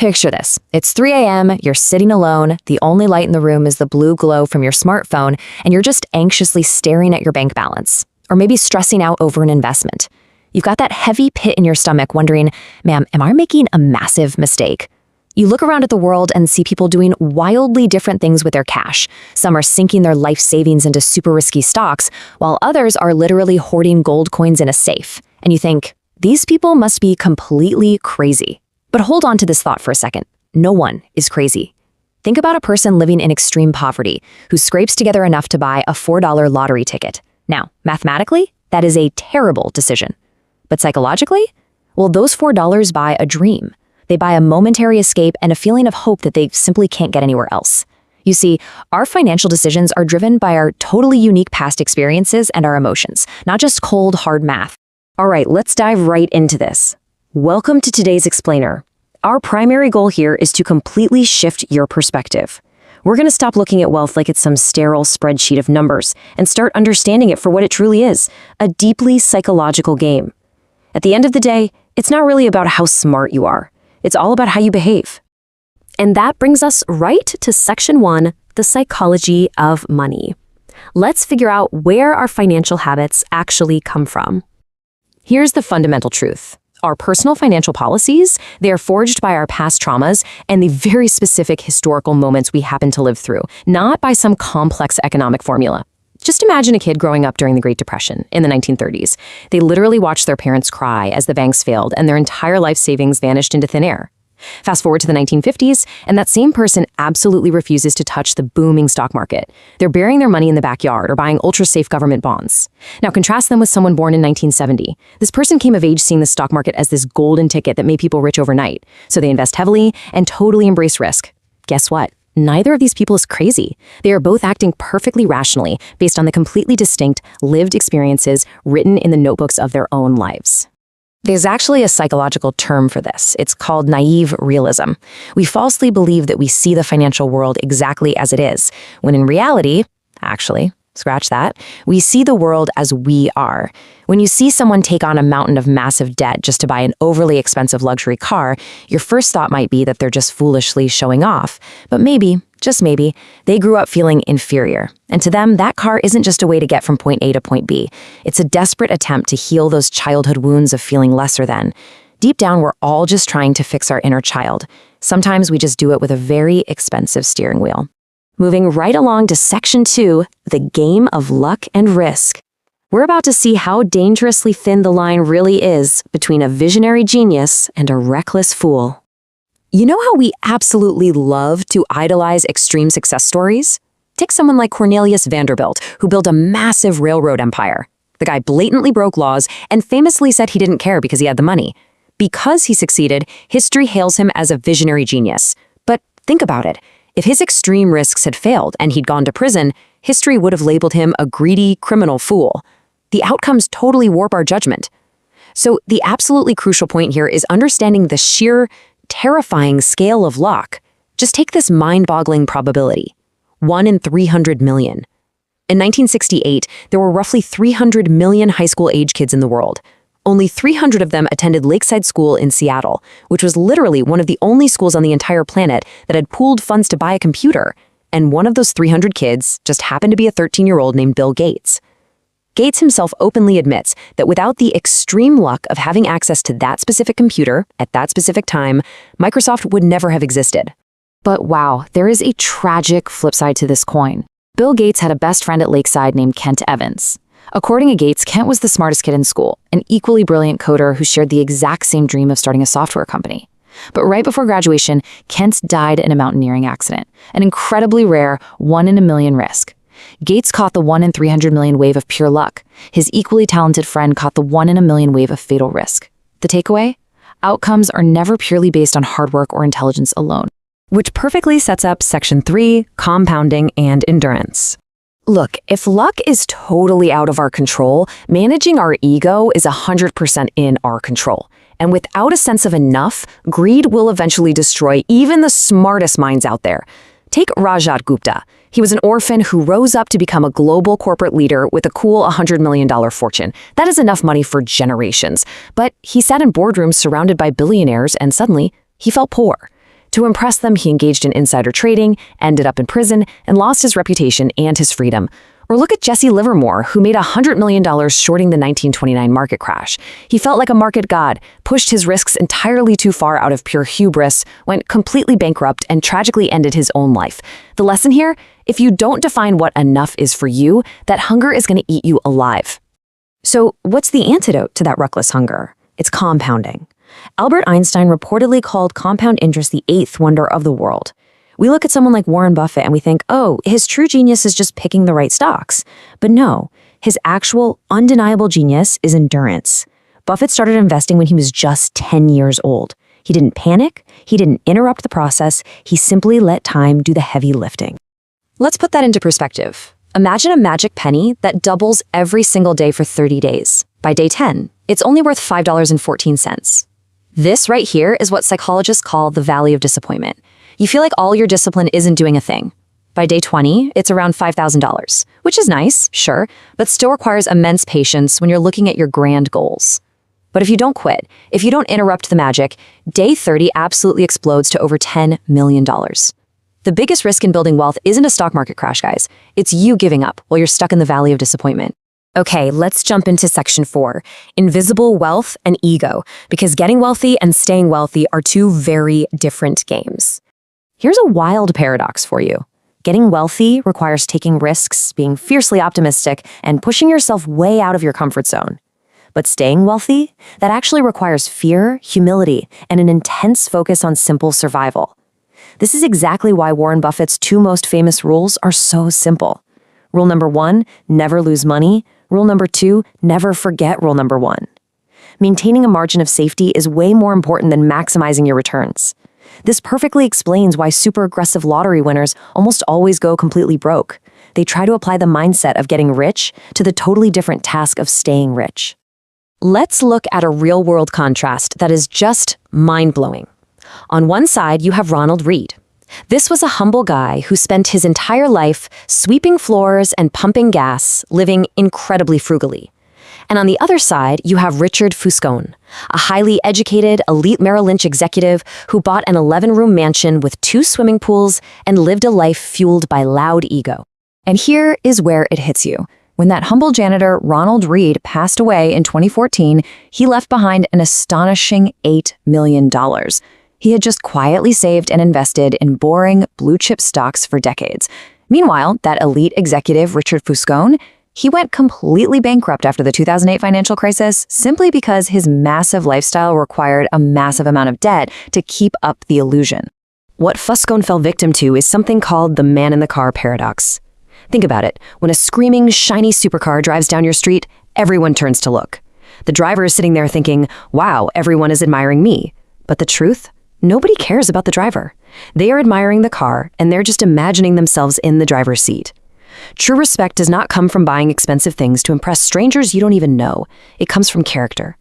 Picture this. It's 3 a.m., you're sitting alone, the only light in the room is the blue glow from your smartphone, and you're just anxiously staring at your bank balance, or maybe stressing out over an investment. You've got that heavy pit in your stomach wondering, ma'am, am I making a massive mistake? You look around at the world and see people doing wildly different things with their cash. Some are sinking their life savings into super risky stocks, while others are literally hoarding gold coins in a safe. And you think, these people must be completely crazy. But hold on to this thought for a second. No one is crazy. Think about a person living in extreme poverty who scrapes together enough to buy a $4 lottery ticket. Now, mathematically, that is a terrible decision. But psychologically? Well, those $4 buy a dream. They buy a momentary escape and a feeling of hope that they simply can't get anywhere else. You see, our financial decisions are driven by our totally unique past experiences and our emotions, not just cold, hard math. All right, let's dive right into this. Welcome to today's explainer. Our primary goal here is to completely shift your perspective. We're going to stop looking at wealth like it's some sterile spreadsheet of numbers and start understanding it for what it truly is, a deeply psychological game. At the end of the day, it's not really about how smart you are. It's all about how you behave. And that brings us right to Section 1, the psychology of money. Let's figure out where our financial habits actually come from. Here's the fundamental truth. Our personal financial policies, they are forged by our past traumas and the very specific historical moments we happen to live through, not by some complex economic formula. Just imagine a kid growing up during the Great Depression in the 1930s. They literally watched their parents cry as the banks failed and their entire life savings vanished into thin air. Fast forward to the 1950s, and that same person absolutely refuses to touch the booming stock market. They're burying their money in the backyard or buying ultra-safe government bonds. Now contrast them with someone born in 1970. This person came of age seeing the stock market as this golden ticket that made people rich overnight. So they invest heavily and totally embrace risk. Guess what? Neither of these people is crazy. They are both acting perfectly rationally based on the completely distinct, lived experiences written in the notebooks of their own lives. There's actually a psychological term for this. It's called naive realism. We falsely believe that we see the financial world exactly as it is, when in reality, actually, scratch that, we see the world as we are. When you see someone take on a mountain of massive debt just to buy an overly expensive luxury car, your first thought might be that they're just foolishly showing off. But maybe, just maybe, they grew up feeling inferior. And to them, that car isn't just a way to get from point A to point B. It's a desperate attempt to heal those childhood wounds of feeling lesser than. Deep down, we're all just trying to fix our inner child. Sometimes we just do it with a very expensive steering wheel. Moving right along to Section 2, the game of luck and risk. We're about to see how dangerously thin the line really is between a visionary genius and a reckless fool. You know how we absolutely love to idolize extreme success stories? Take someone like Cornelius Vanderbilt, who built a massive railroad empire. The guy blatantly broke laws and famously said he didn't care because he had the money. Because he succeeded, history hails him as a visionary genius. But think about it. If his extreme risks had failed and he'd gone to prison, history would have labeled him a greedy criminal fool. The outcomes totally warp our judgment. So the absolutely crucial point here is understanding the sheer, terrifying scale of luck. Just take this mind-boggling probability. 1 in 300 million. In 1968, there were roughly 300 million high school-age kids in the world. Only 300 of them attended Lakeside School in Seattle, which was literally one of the only schools on the entire planet that had pooled funds to buy a computer. And one of those 300 kids just happened to be a 13-year-old named Bill Gates. Gates himself openly admits that without the extreme luck of having access to that specific computer at that specific time, Microsoft would never have existed. But wow, there is a tragic flip side to this coin. Bill Gates had a best friend at Lakeside named Kent Evans. According to Gates, Kent was the smartest kid in school, an equally brilliant coder who shared the exact same dream of starting a software company. But right before graduation, Kent died in a mountaineering accident, an incredibly rare 1 in a million risk. Gates caught the 1 in 300 million wave of pure luck. His equally talented friend caught the 1 in a million wave of fatal risk. The takeaway? Outcomes are never purely based on hard work or intelligence alone. Which perfectly sets up Section 3, compounding and endurance. Look, if luck is totally out of our control, managing our ego is 100% in our control. And without a sense of enough, greed will eventually destroy even the smartest minds out there. Take Rajat Gupta. He was an orphan who rose up to become a global corporate leader with a cool $100 million fortune. That is enough money for generations. But he sat in boardrooms surrounded by billionaires and suddenly he felt poor. To impress them, he engaged in insider trading, ended up in prison, and lost his reputation and his freedom. Or look at Jesse Livermore, who made $100 million shorting the 1929 market crash. He felt like a market god, pushed his risks entirely too far out of pure hubris, went completely bankrupt, and tragically ended his own life. The lesson here? If you don't define what enough is for you, that hunger is going to eat you alive. So what's the antidote to that reckless hunger? It's compounding. Albert Einstein reportedly called compound interest the eighth wonder of the world. We look at someone like Warren Buffett and we think, oh, his true genius is just picking the right stocks. But no, his actual, undeniable genius is endurance. Buffett started investing when he was just 10 years old. He didn't panic, he didn't interrupt the process, he simply let time do the heavy lifting. Let's put that into perspective. Imagine a magic penny that doubles every single day for 30 days. By day 10, it's only worth $5.14. This right here is what psychologists call the valley of disappointment. You feel like all your discipline isn't doing a thing. By day 20, it's around $5,000, which is nice, sure, but still requires immense patience when you're looking at your grand goals. But if you don't quit, if you don't interrupt the magic, day 30 absolutely explodes to over $10 million. The biggest risk in building wealth isn't a stock market crash, guys. It's you giving up while you're stuck in the valley of disappointment. Okay, let's jump into section 4, invisible wealth and ego, because getting wealthy and staying wealthy are two very different games. Here's a wild paradox for you. Getting wealthy requires taking risks, being fiercely optimistic, and pushing yourself way out of your comfort zone. But staying wealthy, that actually requires fear, humility, and an intense focus on simple survival. This is exactly why Warren Buffett's two most famous rules are so simple. Rule number 1, never lose money. Rule number 2, never forget rule number 1. Maintaining a margin of safety is way more important than maximizing your returns. This perfectly explains why super aggressive lottery winners almost always go completely broke. They try to apply the mindset of getting rich to the totally different task of staying rich. Let's look at a real-world contrast that is just mind-blowing. On one side, you have Ronald Read. This was a humble guy who spent his entire life sweeping floors and pumping gas, living incredibly frugally. And on the other side, you have Richard Fuscone, a highly educated, elite Merrill Lynch executive who bought an 11-room mansion with 2 swimming pools and lived a life fueled by loud ego. And here is where it hits you. When that humble janitor, Ronald Read, passed away in 2014, he left behind an astonishing $8 million. He had just quietly saved and invested in boring, blue-chip stocks for decades. Meanwhile, that elite executive, Richard Fuscone, he went completely bankrupt after the 2008 financial crisis simply because his massive lifestyle required a massive amount of debt to keep up the illusion. What Fuscone fell victim to is something called the man-in-the-car paradox. Think about it. When a screaming, shiny supercar drives down your street, everyone turns to look. The driver is sitting there thinking, wow, everyone is admiring me. But the truth? Nobody cares about the driver. They are admiring the car, and they're just imagining themselves in the driver's seat. True respect does not come from buying expensive things to impress strangers you don't even know. It comes from character.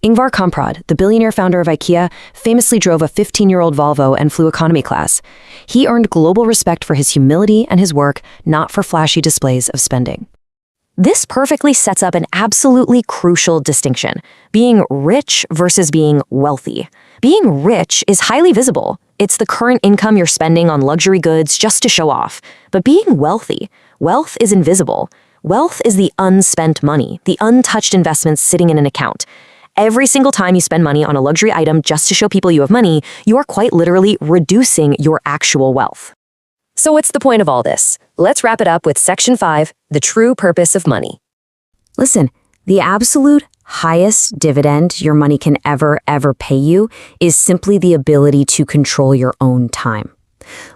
Ingvar Kamprad, the billionaire founder of IKEA, famously drove a 15-year-old Volvo and flew economy class. He earned global respect for his humility and his work, not for flashy displays of spending. This perfectly sets up an absolutely crucial distinction: being rich versus being wealthy. Being rich is highly visible. It's the current income you're spending on luxury goods just to show off. But being wealthy, wealth is invisible. Wealth is the unspent money, the untouched investments sitting in an account. Every single time you spend money on a luxury item just to show people you have money, you are quite literally reducing your actual wealth. So what's the point of all this? Let's wrap it up with Section 5, the true purpose of money. Listen, the absolute highest dividend your money can ever pay you is simply the ability to control your own time.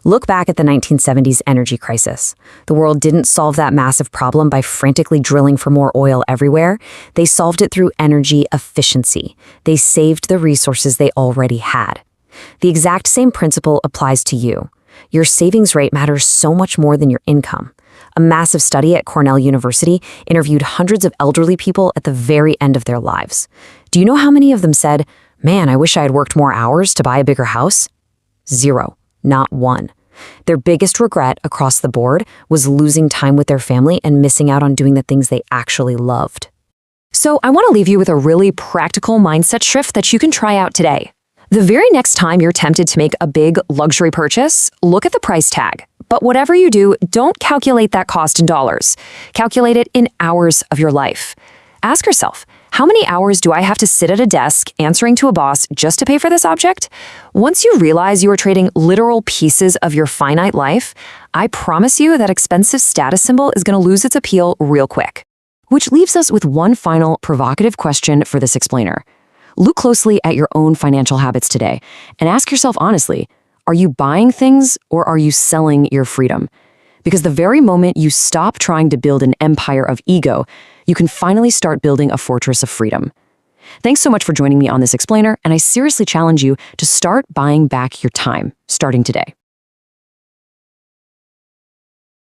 Look back at the 1970s energy crisis. The world didn't solve that massive problem by frantically drilling for more oil everywhere. They solved it through energy efficiency. They saved the resources they already had. The exact same principle applies to you. Your savings rate matters so much more than your income. A massive study at Cornell University interviewed hundreds of elderly people at the very end of their lives. Do you know how many of them said, "Man, I wish I had worked more hours to buy a bigger house"? 0. Not 1. Their biggest regret across the board was losing time with their family and missing out on doing the things they actually loved. So I want to leave you with a really practical mindset shift that you can try out today. The very next time you're tempted to make a big luxury purchase, look at the price tag. But whatever you do, don't calculate that cost in dollars. Calculate it in hours of your life. Ask yourself, how many hours do I have to sit at a desk answering to a boss just to pay for this object? Once you realize you are trading literal pieces of your finite life, I promise you that expensive status symbol is going to lose its appeal real quick. Which leaves us with one final provocative question for this explainer. Look closely at your own financial habits today and ask yourself honestly, are you buying things or are you selling your freedom? Because the very moment you stop trying to build an empire of ego, you can finally start building a fortress of freedom. Thanks so much for joining me on this explainer, and I seriously challenge you to start buying back your time, starting today.